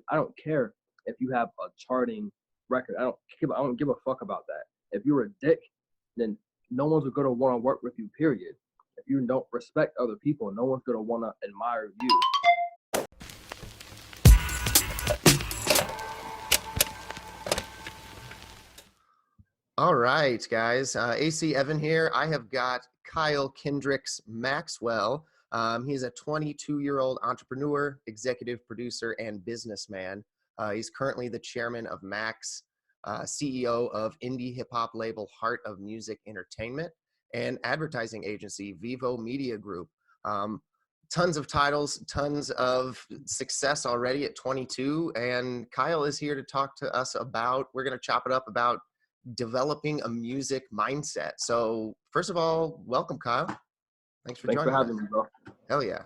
I don't care if you have a charting record. I don't give a fuck about that. If you're a dick, then no one's going to want to work with you, period. If you don't respect other people, no one's going to want to admire you. All right, guys. AC Evan here. I have got Kyle Khendriix Maxwell. He's a 22-year-old entrepreneur, executive producer, and businessman. He's currently the chairman of Max, CEO of indie hip-hop label Heart of Music Entertainment, and advertising agency Vivo Media Group. Tons of titles, tons of success already at 22. And Kyle is here to talk to us about, we're going to chop it up about developing a music mindset. So first of all, welcome, Kyle. Thanks for having me, bro. Hell yeah.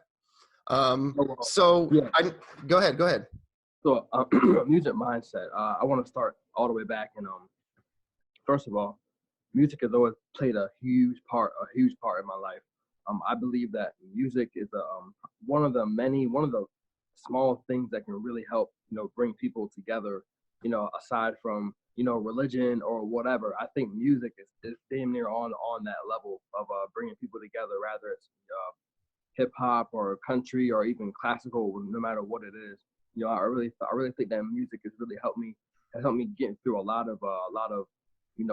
Go ahead. So music mindset. I want to start all the way back. And first of all, music has always played a huge part in my life. I believe that music is one of the small things that can really help, bring people together, aside from, religion or whatever. I think music is damn near on that level of bringing people together, rather it's hip hop or country or even classical, no matter what it is. I really think that music has really helped me get through a lot of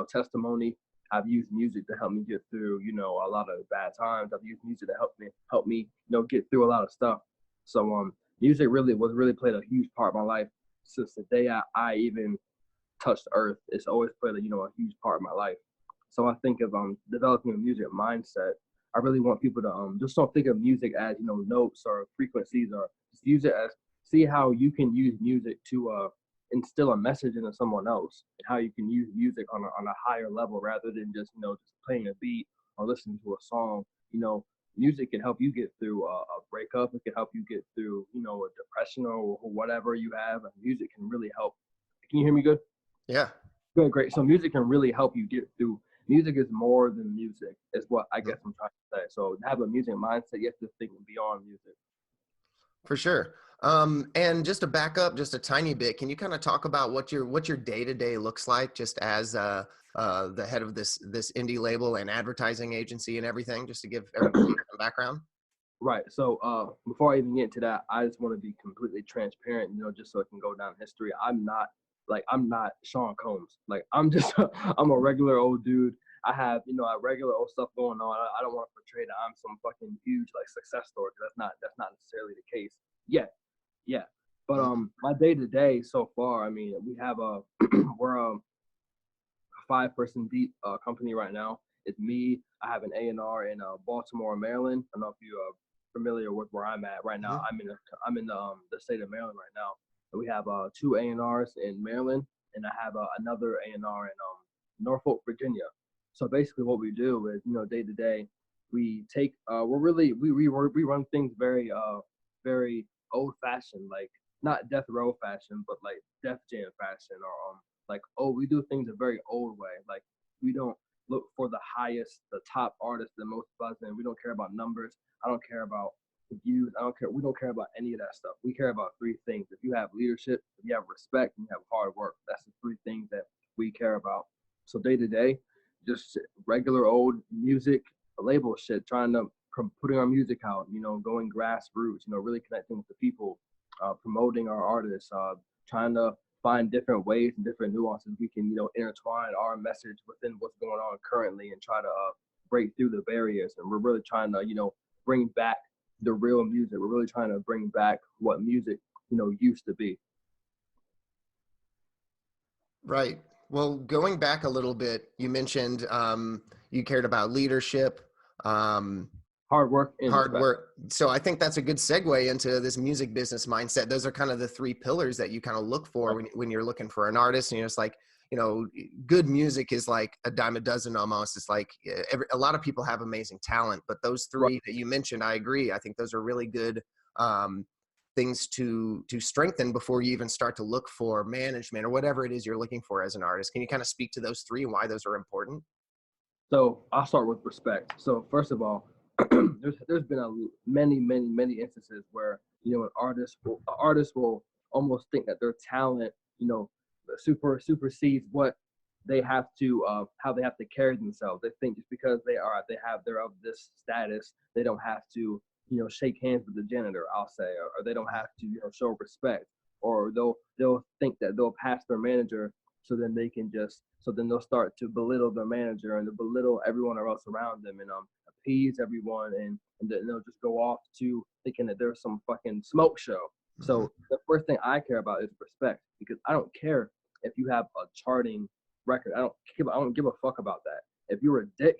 testimony. I've used music to help me get through, a lot of bad times. I've used music to help me, get through a lot of stuff. So music really played a huge part of my life since the day I even touched earth. It's always played a huge part of my life. So I think of developing a music mindset. I really want people to just don't think of music as notes or frequencies, or just use it as, see how you can use music to instill a message into someone else, and how you can use music on a higher level rather than just just playing a beat or listening to a song. Music can help you get through a breakup. It can help you get through a depression or whatever you have. And music can really help. Can you hear me good? Yeah. Good, great. So music can really help you get through. Music is more than music, is what I guess I'm trying to say. So to have a music mindset, you have to think beyond music. For sure. And just to back up just a tiny bit, can you kind of talk about what your day-to-day looks like, just as the head of this indie label and advertising agency and everything, just to give everybody some background? Right. So before I even get into that, I just want to be completely transparent, just so it can go down history. I'm not Sean Combs. Like, I'm a regular old dude. I have, a regular old stuff going on. I don't want to portray that I'm some fucking huge success story. That's not necessarily the case yet. Yeah. But my day to day so far, I mean, we have we're a 5-person deep company right now. It's me. I have an A&R in Baltimore, Maryland. I don't know if you are familiar with where I'm at right now. Mm-hmm. I'm in the state of Maryland right now. We have 2 A&Rs in Maryland, and I have another A&R in Norfolk, Virginia. So basically, what we do is, day to day, we take we run things very very old fashioned, like not Death Row fashion, but like Def Jam fashion, or we do things a very old way. Like, we don't look for the top artist, the most buzzing. We don't care about numbers. I don't care about views. I don't care. We don't care about any of that stuff. We care about 3 things. If you have leadership, if you have respect, and you have hard work, that's the 3 things that we care about. So day to day, just regular old music label shit, trying to putting our music out, going grassroots, really connecting with the people, promoting our artists, trying to find different ways and different nuances we can, intertwine our message within what's going on currently, and try to break through the barriers. And we're really trying to, bring back the real music. We're really trying to bring back what music, used to be. Right. Well, going back a little bit, you mentioned you cared about leadership, hard work. So I think that's a good segue into this music business mindset. Those are kind of the 3 pillars that you kind of look for when you're looking for an artist. And it's like, good music is like a dime a dozen almost. It's like a lot of people have amazing talent, but those 3 that you mentioned, I agree. I think those are really good things to strengthen before you even start to look for management or whatever it is you're looking for as an artist. Can you kind of speak to those 3 and why those are important? So I'll start with respect. So first of all, there's been many instances where an artist will almost think that their talent, supersedes what they have to, how they have to carry themselves. They think just because they're of this status, they don't have to, shake hands with the janitor, I'll say, or they don't have to, show respect, or they'll think that they'll pass their manager, so then they'll start to belittle their manager and to belittle everyone else around them, and appease everyone, and then they'll just go off to thinking that there's some fucking smoke show. So the first thing I care about is respect, because I don't care if you have a charting record. I don't give a fuck about that. If you're a dick,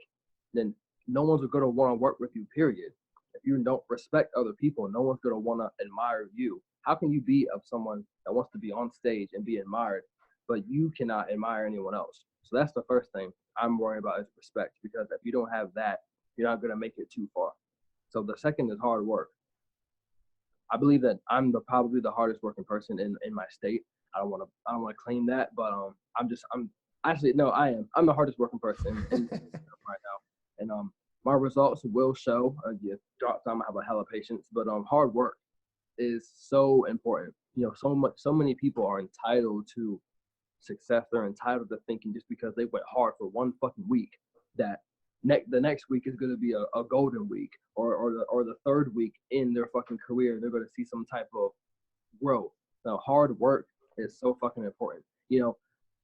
then no one's gonna want to work with you, period. If you don't respect other people, no one's gonna want to admire you. How can you be of someone that wants to be on stage and be admired, but you cannot admire anyone else? So that's the first thing I'm worried about, is respect, because if you don't have that, you're not gonna make it too far. So the second is hard work. I believe that I'm probably the hardest working person in my state. I don't want to claim that, but I'm actually, no, I am. I'm the hardest working person in right now, and my results will show. Drop time, I have a hell of patience, but hard work is so important. So many people are entitled to success. They're entitled to thinking just because they went hard for one fucking week that the next week is going to be a golden week, or the third week in their fucking career, they're going to see some type of growth. Now, hard work is so fucking important.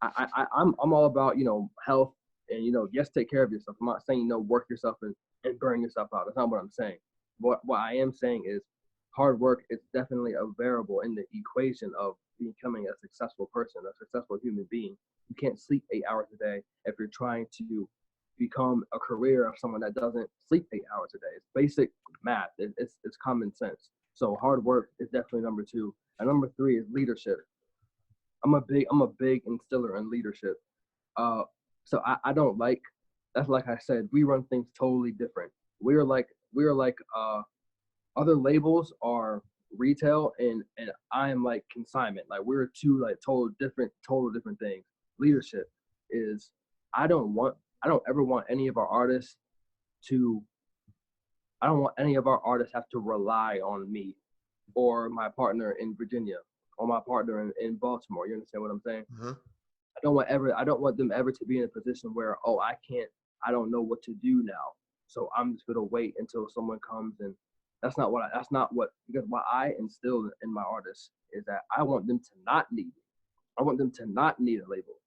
I'm all about, health and, yes, take care of yourself. I'm not saying, work yourself and burn yourself out. That's not what I'm saying. What I am saying is hard work is definitely a variable in the equation of becoming a successful person, a successful human being. You can't sleep 8 hours a day if you're trying to become a career of someone that doesn't sleep 8 hours a day. It's basic math. It's common sense. So hard work is definitely number two. And number three is leadership. I'm a big instiller in leadership. So I don't like, that's like I said, we run things totally different. We are like other labels are retail, and I am like consignment. Like we're two like total different things. Leadership is, I don't ever want any of our artists to have to rely on me or my partner in Virginia or my partner in Baltimore. You understand what I'm saying? Mm-hmm. I don't want them ever to be in a position where, I don't know what to do now, so I'm just gonna wait until someone comes. And because what I instilled in my artists is that I want them to not need it. I want them to not need a label.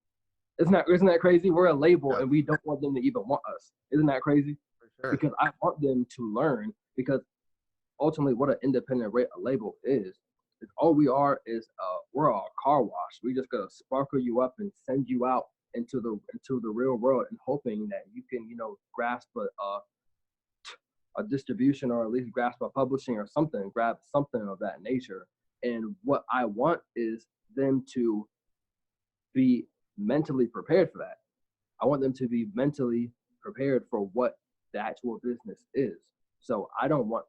Isn't that crazy? We're a label, and we don't want them to even want us. Isn't that crazy? For sure. Because I want them to learn, because ultimately what an independent label is all we are is we're a car wash. We just gotta sparkle you up and send you out into the real world, and hoping that you can grasp a distribution, or at least grasp a publishing or something, grab something of that nature. And what I want is them to be mentally prepared for that. I want them to be mentally prepared for what the actual business is. So I don't want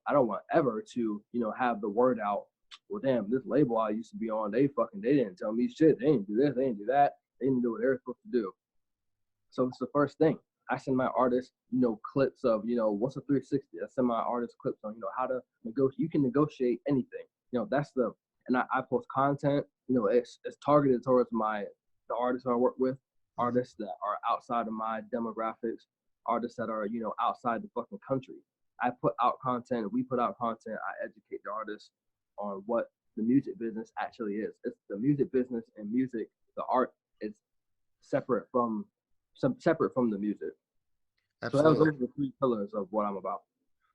ever to, have the word out, well, damn, this label I used to be on, they didn't tell me shit. They didn't do this, they didn't do that. They didn't do what they were supposed to do. So it's the first thing. I send my artists, clips of, what's a 360. I send my artists clips on, how to negotiate. You can negotiate anything. And I post content, it's targeted towards the artists I work with, artists that are outside of my demographics, artists that are, outside the fucking country. I put out content, we put out content, I educate the artists on what the music business actually is. It's the music business, and music, the art is separate from the music. Absolutely. So those are the three pillars of what I'm about.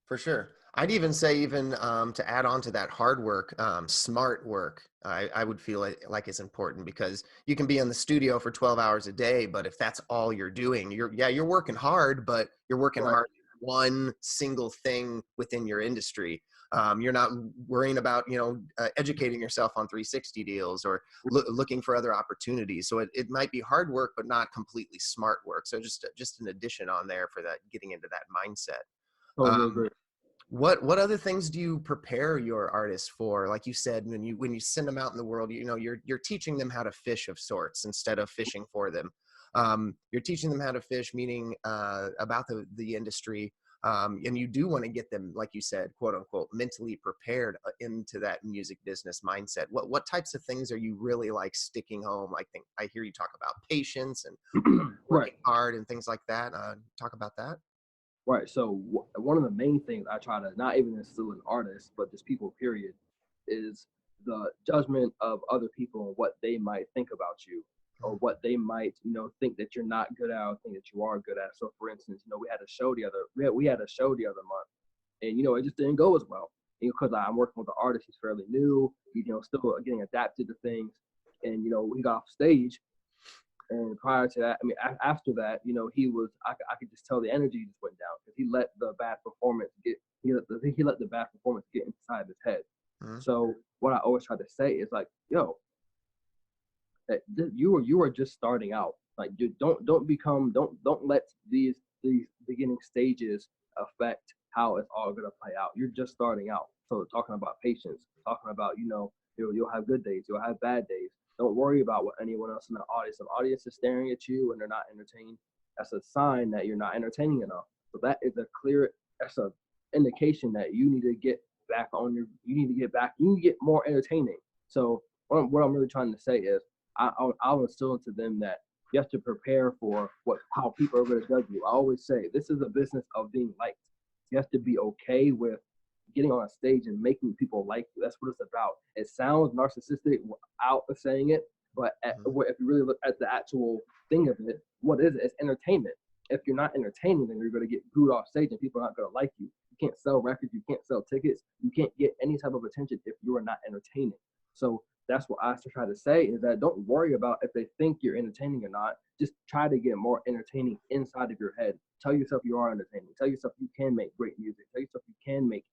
For sure. I'd even say, to add on to that hard work, smart work, I would feel like is important, because you can be in the studio for 12 hours a day, but if that's all you're doing, you're working hard, but you're working Right. hard on one single thing within your industry. You're not worrying about, educating yourself on 360 deals, or looking for other opportunities. So it might be hard work, but not completely smart work. So just an addition on there for that, getting into that mindset. Totally agree. What other things do you prepare your artists for? Like you said, when you send them out in the world, you're teaching them how to fish of sorts instead of fishing for them. You're teaching them how to fish, meaning about the industry. And you do want to get them, like you said, quote unquote, mentally prepared into that music business mindset. What types of things are you really like sticking home? I hear you talk about patience and Right. working hard and things like that. Talk about that. Right. So one of the main things I try to not even instill in artists, but just people, period, is the judgment of other people and what they might think about you, or what they might, think that you're not good at, or think that you are good at. So, for instance, we had a show the other month, and it just didn't go as well. Because I'm working with an artist, he's fairly new, he's still getting adapted to things, and he got off stage. And prior to that, I mean, after that, I could just tell the energy just went down because he let the bad performance get inside his head. Mhm. So what I always try to say is like, yo, you are just starting out. Like, don't let these beginning stages affect how it's all gonna play out. You're just starting out. So talking about patience, talking about you'll have good days, you'll have bad days. Don't worry about what anyone else in the audience. If the audience is staring at you and they're not entertained, that's a sign that you're not entertaining enough. So that's a indication that you need to get back on your. You need to get back. You need to get more entertaining. So what I'm really trying to say is, I'll instill into them that you have to prepare for how people are going to judge you. I always say this is a business of being liked. You have to be okay with getting on a stage and making people like you. That's what it's about. It sounds narcissistic without saying it, but if you really look at the actual thing of it, what is it? It's entertainment. If you're not entertaining, then you're going to get booed off stage and people are not going to like you. You can't sell records. You can't sell tickets. You can't get any type of attention if you are not entertaining. So that's what I try to say is that don't worry about if they think you're entertaining or not. Just try to get more entertaining inside of your head. Tell yourself you are entertaining. Tell yourself you can make great music. Tell yourself you can make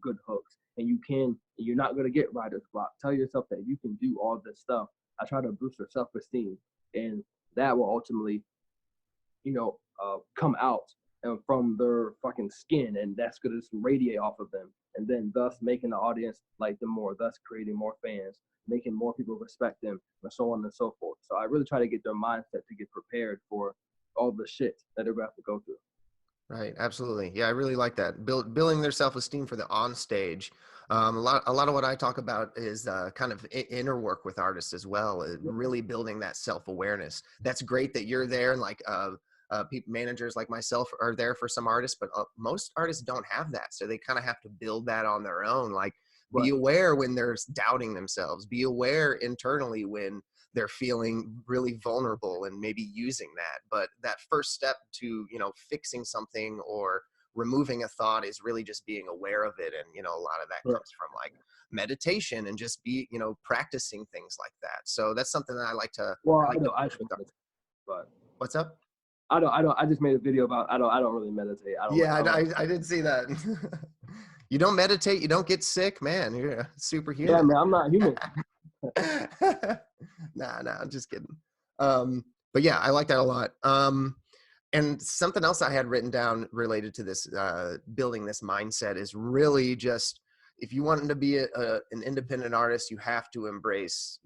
good hooks, and you're not going to get writer's block. Tell yourself that you can do all this stuff. I try to boost their self-esteem, and that will ultimately come out from their fucking skin, and that's going to just radiate off of them, and then thus making the audience like them more, thus creating more fans, making more people respect them, and so on and so forth. So I really try to get their mindset to get prepared for all the shit that they're going to have to go through. Right. Absolutely. Yeah, I really like that. Building their self-esteem for the on stage. A lot of what I talk about is kind of inner work with artists as well. Really building that self-awareness. That's great that you're there, and like people, managers like myself are there for some artists, but most artists don't have that, so they kind of have to build that on their own. Like, be aware when they're doubting themselves. Be aware internally when they're feeling really vulnerable and maybe using that. But that first step to, fixing something or removing a thought is really just being aware of it. And, a lot of that comes from like meditation and just practicing things like that. So that's something that I like to. Well, I like I to don't meditate, but What's up? I don't. I just made a video about. I don't really meditate. I did see that. You don't meditate, you don't get sick, man. You're a superhuman. Yeah, man, I'm not human. Nah, I'm just kidding. But yeah, I like that a lot. And something else I had written down related to this, building this mindset, is really just, if you want to be an independent artist, you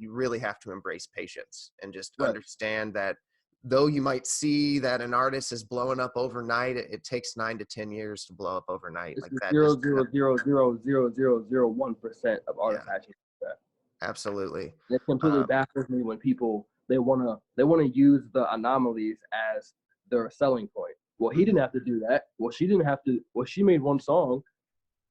really have to embrace patience and just understand that though you might see that an artist is blowing up overnight, it takes 9 to 10 years to blow up overnight. It's like that. 0.000001% of artists actually do that. Absolutely. And it completely baffles me when people they wanna use the anomalies as their selling point. Well, he didn't have to do that. Well, she didn't have to. Well, she made one song.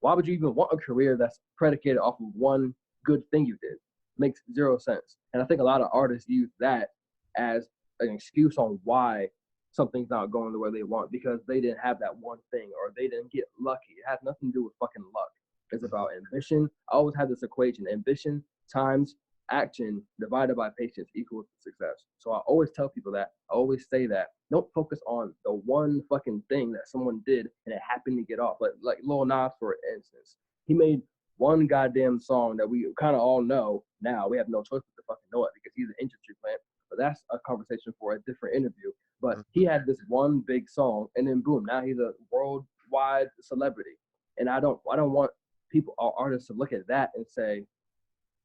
Why would you even want a career that's predicated off of one good thing you did? Makes zero sense. And I think a lot of artists use that as an excuse on why something's not going the way they want, because they didn't have that one thing or they didn't get lucky. It has nothing to do with fucking luck. It's about ambition. I always have this equation: ambition times action divided by patience equals success. So I always tell people that. I always say that. Don't focus on the one fucking thing that someone did and it happened to get off. Like Lil Nas, for instance, he made one goddamn song that we kind of all know now. We have no choice but to fucking know it because he's an industry plant. But that's a conversation for a different interview. But he had this one big song, and then boom, now he's a worldwide celebrity. And I don't want people or artists to look at that and say,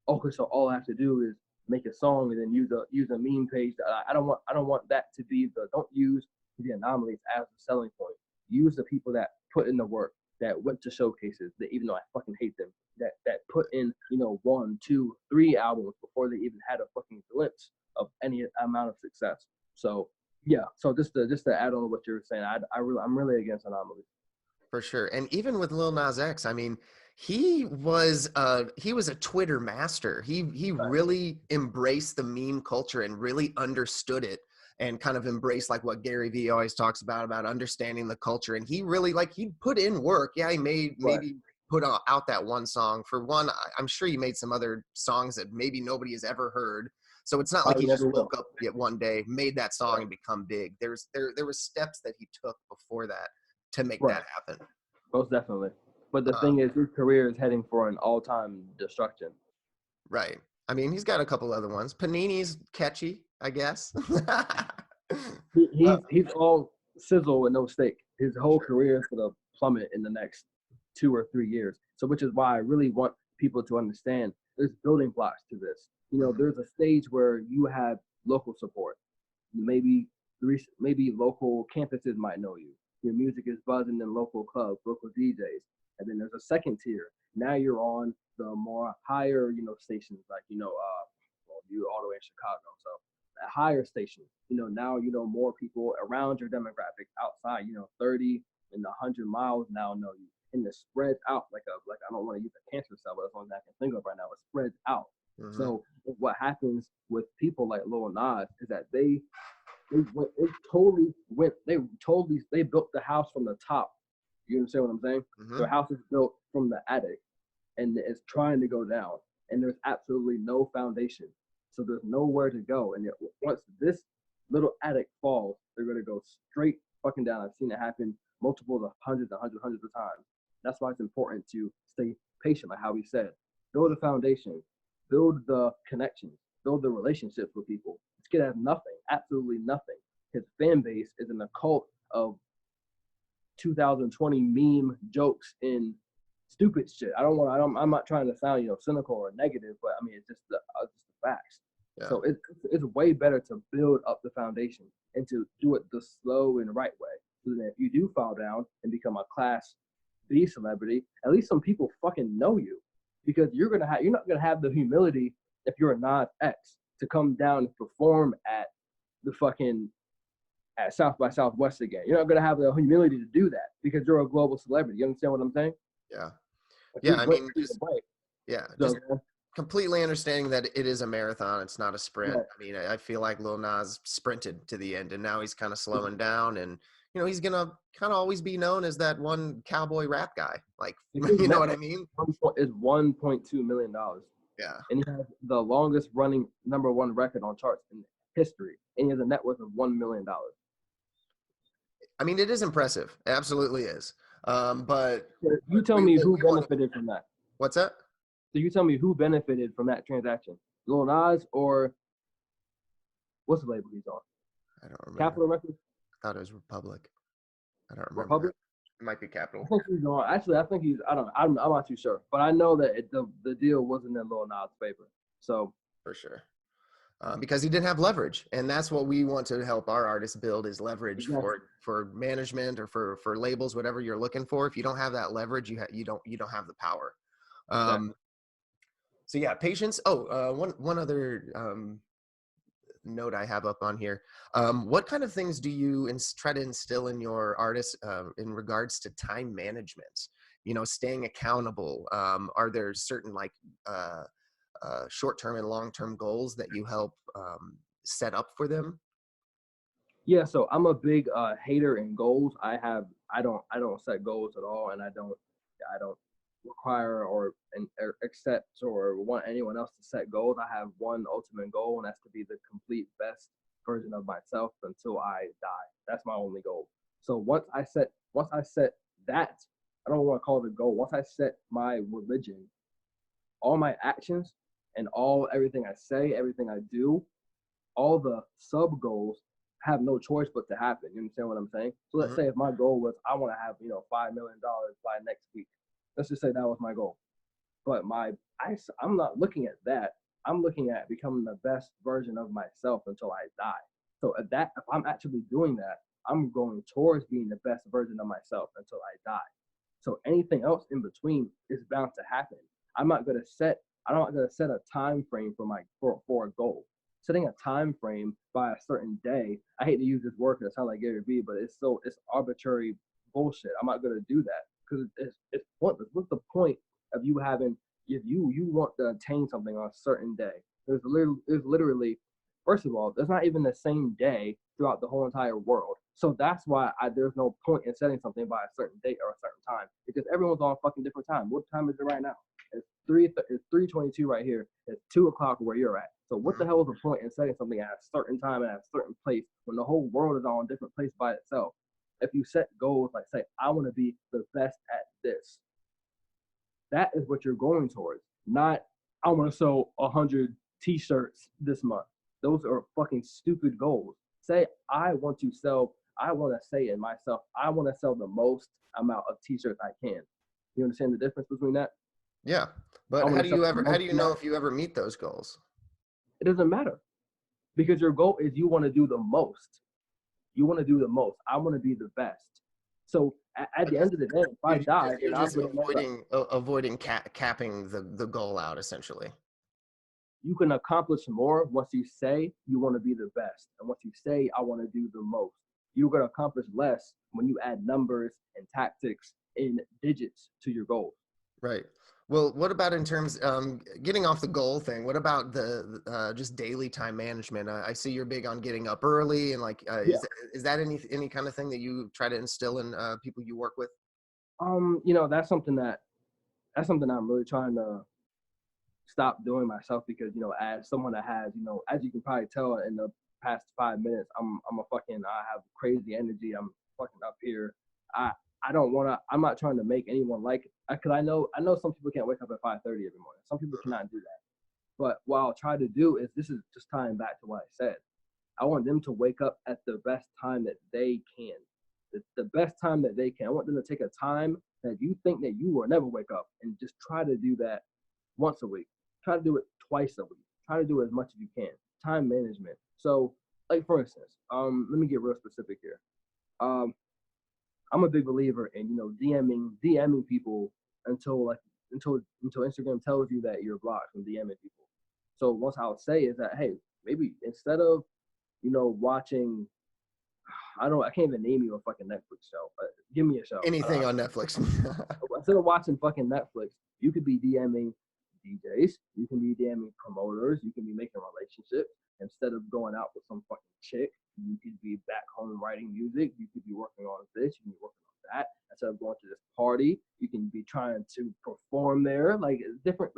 okay, so all I have to do is make a song and then use a meme page. I don't want that to be don't use the anomalies as the selling point. Use the people that put in the work, that went to showcases, that even though I fucking hate them, that put in, 1, 2, 3 albums before they even had a fucking glimpse of any amount of success. So yeah, so just to add on to what you were saying, I'm really against Anomaly. For sure. And even with Lil Nas X, I mean, he was a Twitter master. He Right. really embraced the meme culture and really understood it, and kind of embraced like what Gary Vee always talks about understanding the culture. And he really, like, he put in work. Yeah, he made Right. maybe put out that one song. For one, I'm sure he made some other songs that maybe nobody has ever heard. So it's not like Probably he just never will. woke up yet one day, made that song Right. and become big. There were steps that he took before that to make Right. that happen. Most definitely. But the thing Um, is, his career is heading for an all-time destruction. right. I mean, he's got a couple other ones. Panini's catchy, I guess. He's all sizzle with no steak. His whole Sure. career is going to plummet in the next 2 or 3 years. So, which is why I really want people to understand there's building blocks to this. Mhm. There's a stage where you have local support. Maybe maybe local campuses might know you. Your music is buzzing in local clubs, local DJs. And then there's a second tier. Now you're on the more higher, stations like, well, you all the way in Chicago. So a higher station, now, more people around your demographic outside, 30 and 100 miles now know you. And it spreads out like I don't want to use a cancer cell, but that's one thing I can think of right now. It spreads out. Mhm. So what happens with people like Lil Nas is that they built the house from the top. You understand what I'm saying? Their Mhm. house is built from the attic and it's trying to go down. And there's absolutely no foundation. So there's nowhere to go. And once this little attic falls, they're gonna go straight fucking down. I've seen it happen multiple of hundreds of times. That's why it's important to stay patient, like how we said. Build a foundation, build the connections, build the relationships with people. This kid has nothing, absolutely nothing. His fan base is in a cult of 2020 meme jokes and stupid shit. I'm not trying to sound, cynical or negative, but I mean, it's just the facts. Yeah. So it's way better to build up the foundation and to do it the slow and right way. So that if you do fall down and become a class B celebrity, at least some people fucking know you, because you're not gonna have the humility if you're a Nas X to come down and perform the fucking at South by Southwest again. You're not gonna have the humility to do that because you're a global celebrity. You understand what I'm saying? Yeah. If Yeah. you I break mean, through the break, just so completely understanding that it is a marathon. It's not a sprint. right, I mean, I feel like Lil Nas sprinted to the end, and now he's kind of slowing down, and he's gonna kind of always be known as that one cowboy rap guy. Like, his you know net what I worth mean? is $1.2 million, Yeah. and he has the longest running #1 record on charts in history, and he has a net worth of $1 million. I mean, it is impressive. It absolutely is. But So you tell we me we, who we want to. benefited from that. What's that? So you tell me who benefited from that transaction, Lil Nas or what's the label he's on? I don't remember. Capitol Records, I thought it was Republic. I don't remember. Republic. It might be I Capital. think he's on. Actually, I think he's. I don't. I'm not too sure, but I know that the deal wasn't in Lil Nas' favor. So For sure. Because he didn't have leverage, and that's what we want to help our artists build, is leverage exactly, for management or for labels, whatever you're looking for. If you don't have that leverage, you don't have the power. exactly. So yeah, patience. Oh, one other note I have up on here. What kind of things do you try to instill in your artists in regards to time management? Staying accountable. Are there certain like short-term and long-term goals that you help set up for them? Yeah. So I'm a big hater in goals. I don't set goals at all, and I don't require or accept or want anyone else to set goals. I have one ultimate goal, and that's to be the complete best version of myself until I die. That's my only goal. So once I set that, I don't want to call it a goal. Once I set my religion, all my actions and everything I say, everything I do, all the sub goals have no choice but to happen. You understand what I'm saying? So let's Mhm. say if my goal was I want to have $5 million by next week. Let's just say that was my goal. But I'm not looking at that. I'm looking at becoming the best version of myself until I die. So if I'm actually doing that, I'm going towards being the best version of myself until I die. So anything else in between is bound to happen. I'm not gonna set a time frame for a goal. Setting a time frame by a certain day. I hate to use this word because it sounds like Gary Vee, but it's arbitrary bullshit. I'm not gonna do that because it's pointless. What's the point of you having if you want to attain something on a certain day? There's literally first of all, there's not even the same day throughout the whole entire world. So that's why there's no point in setting something by a certain date or a certain time because everyone's on a fucking different time. What time is it right now? It's 3:22 right here. It's 2 o'clock where you're at. So what the hell is the point in setting something at a certain time and at a certain place when the whole world is on a different place by itself? If you set goals like say, I want to be the best at this, that is what you're going towards. Not I want to sell 100 t-shirts this month. Those are fucking stupid goals. Say I want to say in myself, I want to sell the most amount of t-shirts I can. You understand the difference between that? Yeah. But how do you know if you ever meet those goals? It doesn't matter because your goal is you want to do the most. You want to do the most. I want to be the best. So at the end of the day, if I die, you're just avoiding capping the goal out essentially. You can accomplish more once you say you want to be the best. And once you say, I want to do the most, you're going to accomplish less when you add numbers and tactics and digits to your goals. Right. Well, what about in terms getting off the goal thing? What about the just daily time management? I see you're big on getting up early and like, Yeah. is that any kind of thing that you try to instill in people you work with? That's something I'm really trying to stop doing myself because as someone that has as you can probably tell in the past 5 minutes I have crazy energy. I'm fucking up here. I don't want to. I'm not trying to make anyone like because I know some people can't wake up at 5:30 every morning. Some people cannot do that. But what I'll try to do is this is just tying back to what I said. I want them to wake up at the best time that they can. The best time that they can. I want them to take a time that you think that you will never wake up and just try to do that once a week. Try to do it twice a week. Try to do it as much as you can. Time management. So, like for instance, let me get real specific here. I'm a big believer in DMing people until Instagram tells you that you're blocked from DMing people. So once I would say is that hey, maybe instead of watching, I can't even name you a fucking Netflix show. Give me a show. Anything on Netflix. Instead of watching fucking Netflix, you could be DMing DJs, you can be DMing promoters, you can be making relationships. Instead of going out with some fucking chick, you could be back home writing music. You could be working on this, you can be working on that. Instead of going to this party, you can be trying to perform there. Like different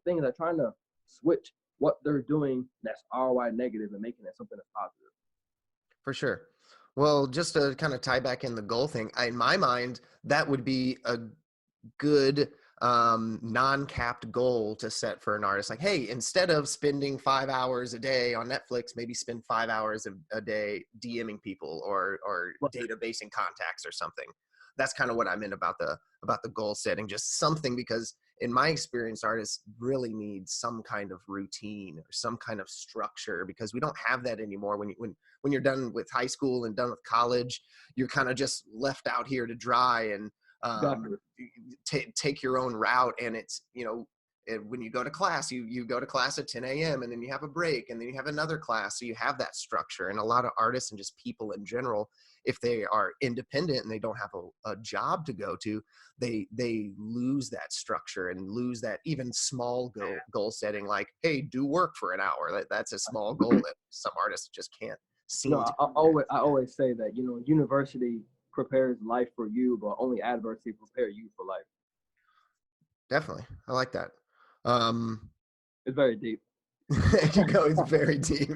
things are trying to switch what they're doing that's ROI negative and making it something that's positive. For sure. Well, just to kind of tie back in the goal thing, in my mind, that would be a good non-capped goal to set for an artist. Like, hey, instead of spending 5 hours a day on Netflix, maybe spend 5 hours a day DMing people or databasing contacts or something. That's kind of what I meant about the goal setting, just something, because in my experience, artists really need some kind of routine or some kind of structure, because we don't have that anymore. When you're done with high school and done with college, you're kind of just left out here to dry and take your own route. And it's, when you go to class, you go to class at 10 a.m. and then you have a break and then you have another class. So you have that structure. And a lot of artists and just people in general, if they are independent and they don't have a job to go to, they lose that structure and lose that even small goal setting, like, hey, do work for an hour. That's a small goal that some artists just can't seem to. I always say that, university prepares life for you, but only adversity prepare you for life. Definitely. I like that. It's very deep. It's very deep.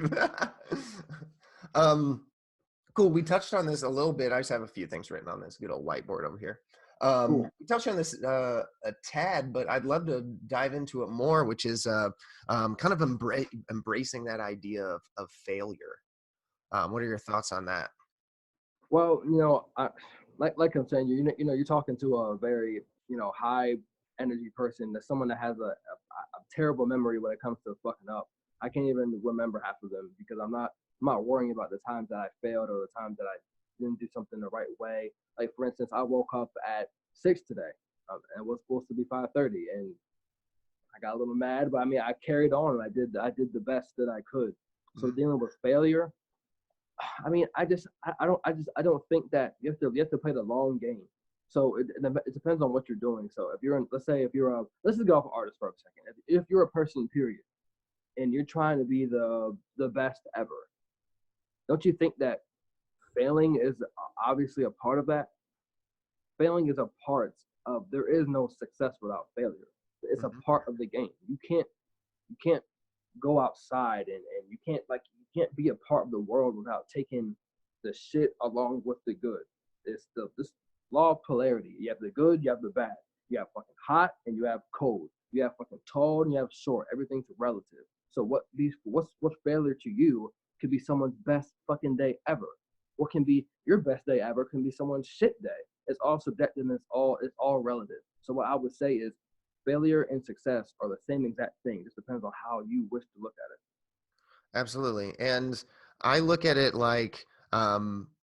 Cool. We touched on this a little bit. I just have a few things written on this good old whiteboard over here. Cool. We touched on this a tad, but I'd love to dive into it more, which is kind of embracing that idea of failure. What are your thoughts on that? Well, like I'm saying, you're talking to a very high energy person. That's someone that has a terrible memory when it comes to fucking up. I can't even remember half of them because I'm not worrying about the times that I failed or the times that I didn't do something the right way. Like for instance, I woke up at 6 today, and it was supposed to be 5:30, and I got a little mad, but I mean, I carried on and I did the best that I could. So dealing with failure, I mean, I don't think that you have to play the long game. So it depends on what you're doing. So if you're in, let's just go off an artist for a second. If you're a person, period, and you're trying to be the best ever, don't you think that failing is obviously a part of that? Failing is a part of, there is no success without failure. It's a part of the game. You can't go outside and you can't be a part of the world without taking the shit along with the good. It's this law of polarity. You have the good, you have the bad. You have fucking hot and you have cold. You have fucking tall and you have short. Everything's relative. So what's failure to you could be someone's best fucking day ever. What can be your best day ever can be someone's shit day. It's all subjective and it's all relative. So what I would say is failure and success are the same exact thing. It just depends on how you wish to look at it. Absolutely. And I look at it like, a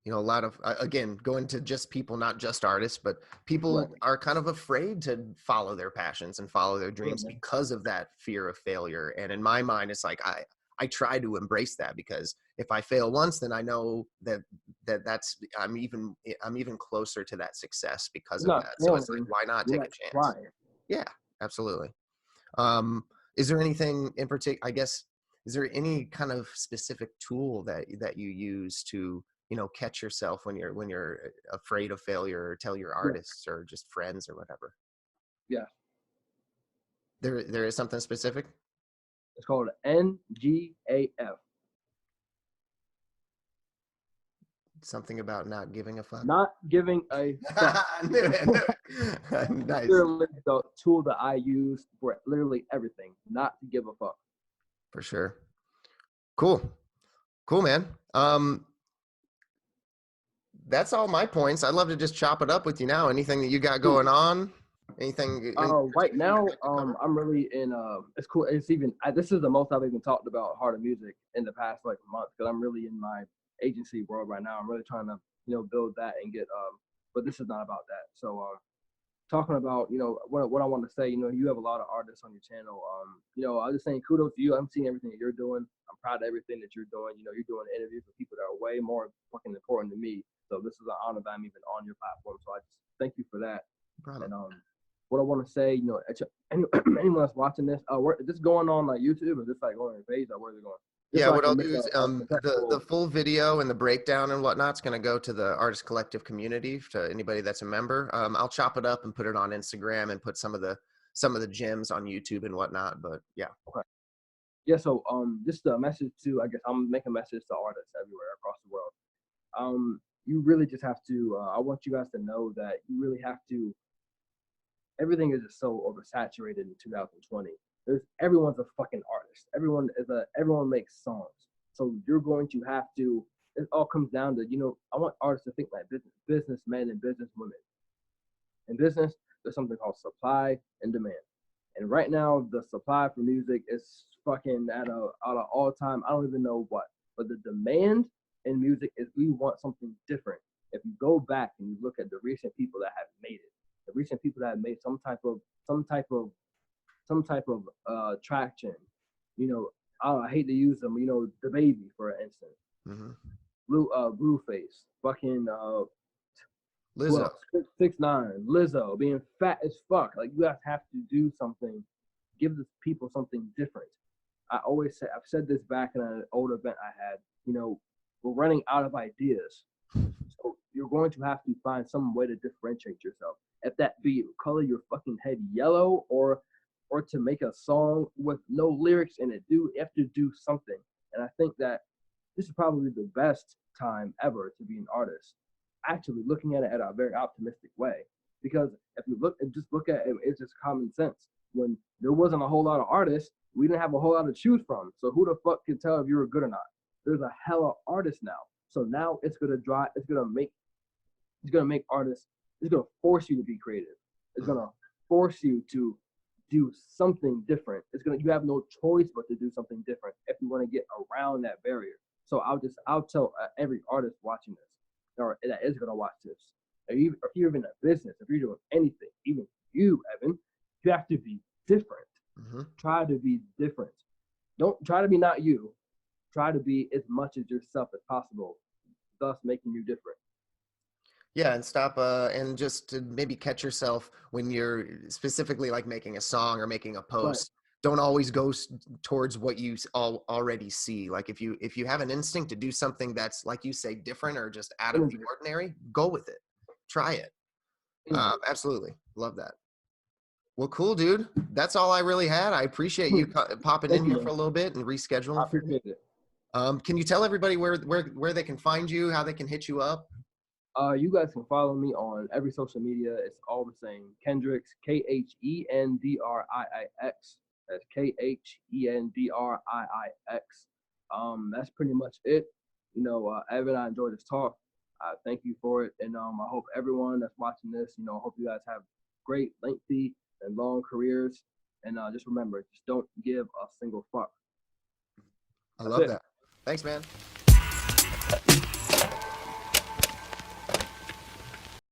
lot of, again, going to just people, not just artists, but people are kind of afraid to follow their passions and follow their dreams because of that fear of failure. And in my mind, it's like, I try to embrace that, because if I fail once, then I know that's I'm even closer to that success because of that. So it's like, why not take a chance? Try. Yeah, absolutely. Is there anything in particular, I guess, is there any kind of specific tool that you use to, catch yourself when you're afraid of failure, or tell your artists or just friends or whatever? Yeah. There is something specific? It's called NGAF. Something about not giving a fuck? Not giving a fuck. Nice. Literally the tool that I use for literally everything. Not to give a fuck. For sure. Cool, man. That's all my points. I'd love to just chop it up with you now. Anything that you got going on? Anything? Right now, I'm really in. It's cool. It's even. This is the most I've even talked about Heart of Music in the past like month, because I'm really in my agency world right now. I'm really trying to build that and get. But this is not about that. So talking about what I want to say. You have a lot of artists on your channel. I'm just saying kudos to you. I'm seeing everything that you're doing. I'm proud of everything that you're doing. You're doing interviews with people that are way more fucking important to me. So this is an honor that I'm even on your platform. So I just thank you for that. And what I want to say, anyone that's watching this, is this going on like YouTube, or is this like going on your page, or where is it going? Yeah, what I'll do is the full video and the breakdown and whatnot's going to go to the Artist Collective community, to anybody that's a member. I'll chop it up and put it on Instagram and put some of the gems on YouTube and whatnot. But yeah. Okay. Yeah. So just a message to, I guess I'm making a message to artists everywhere across the world. You really just have to. I want you guys to know that you really have to. Everything is just so oversaturated in 2020. Everyone's a fucking artist. Everyone makes songs. So you're going to have to. It all comes down to I want artists to think like businessmen and businesswomen. In business, there's something called supply and demand. And right now, the supply for music is fucking at an all-time. I don't even know what, but the demand in music is we want something different. If you go back and you look at the recent people that have made it, the recent people that have made some type of traction, I hate to use them, the baby for instance, Blueface, fucking Lizzo, 6ix9ine, Lizzo, being fat as fuck. Like you guys have to do something, give the people something different. I've said this back in an old event I had. We're running out of ideas, so you're going to have to find some way to differentiate yourself. If that be color your fucking head yellow, or to make a song with no lyrics in it, you have to do something. And I think that this is probably the best time ever to be an artist. Actually, looking at it at a very optimistic way, because if you look at it, it's just common sense. When there wasn't a whole lot of artists, we didn't have a whole lot to choose from. So who the fuck can tell if you were good or not? There's a hella artists now. So now it's gonna make artists. It's gonna force you to be creative. It's gonna force you to do something different. You have no choice but to do something different if you want to get around that barrier. So I'll tell every artist watching this, or that is going to watch this. If you're even in a business, if you're doing anything, even you, Evan, you have to be different. Mm-hmm. Try to be different. Don't try to be not you. Try to be as much as yourself as possible, thus making you different. Yeah, and stop and just to maybe catch yourself when you're specifically like making a song or making a Right. post. Don't always go towards what you already see. Like if you have an instinct to do something that's, like you say, different or just out of the ordinary, go with it. Try it. Absolutely. Love that. Well, cool, dude. That's all I really had. I appreciate you popping in here for a little bit and rescheduling. I appreciate it. Can you tell everybody where they can find you, how they can hit you up? You guys can follow me on every social media. It's all the same. Khendriix, Khendriix. That's Khendriix. That's pretty much it. Evan, I enjoyed this talk. Thank you for it, and I hope everyone that's watching this, I hope you guys have great, lengthy, and long careers. And just remember, just don't give a single fuck. I love that. Thanks, man.